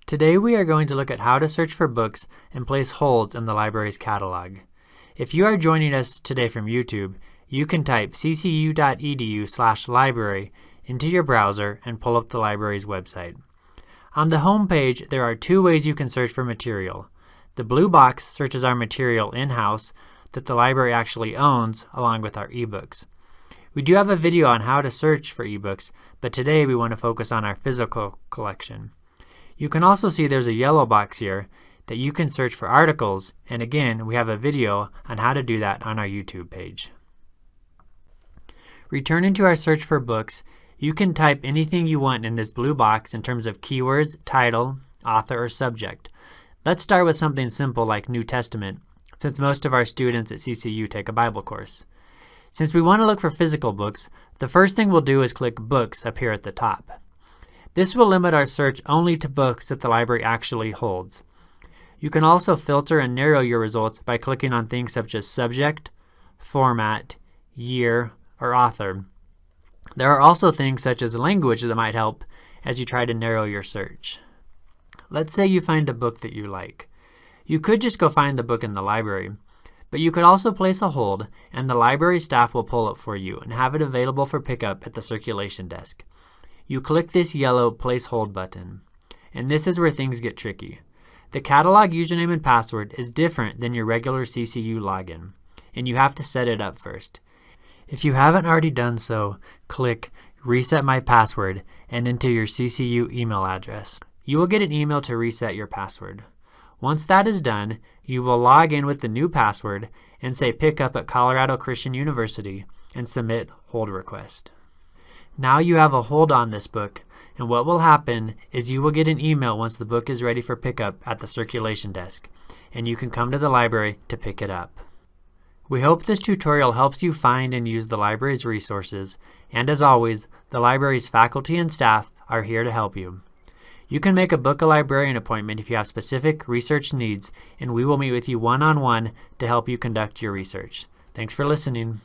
Today we are going to look at how to search for books and place holds in the library's catalog. If you are joining us today from YouTube, you can type ccu.edu/library into your browser and pull up the library's website. On the home page, there are two ways you can search for material. The blue box searches our material in-house that the library actually owns, along with our ebooks. We do have a video on how to search for ebooks, but today we want to focus on our physical collection. You can also see there's a yellow box here that you can search for articles, and again, we have a video on how to do that on our YouTube page. Returning to our search for books, you can type anything you want in this blue box in terms of keywords, title, author, or subject. Let's start with something simple like New Testament, since most of our students at CCU take a Bible course. Since we want to look for physical books, the first thing we'll do is click Books up here at the top. This will limit our search only to books that the library actually holds. You can also filter and narrow your results by clicking on things such as subject, format, year, or author. There are also things such as language that might help as you try to narrow your search. Let's say you find a book that you like. You could just go find the book in the library, but you could also place a hold and the library staff will pull it for you and have it available for pickup at the circulation desk. You click this yellow Place Hold button, and this is where things get tricky. The catalog username and password is different than your regular CCU login, and you have to set it up first. If you haven't already done so, click Reset My Password and enter your CCU email address. You will get an email to reset your password. Once that is done, you will log in with the new password and say Pickup at Colorado Christian University and submit hold request. Now you have a hold on this book, and what will happen is you will get an email once the book is ready for pickup at the circulation desk, and you can come to the library to pick it up. We hope this tutorial helps you find and use the library's resources, and as always, the library's faculty and staff are here to help you. You can make a Book a Librarian appointment if you have specific research needs, and we will meet with you one-on-one to help you conduct your research. Thanks for listening.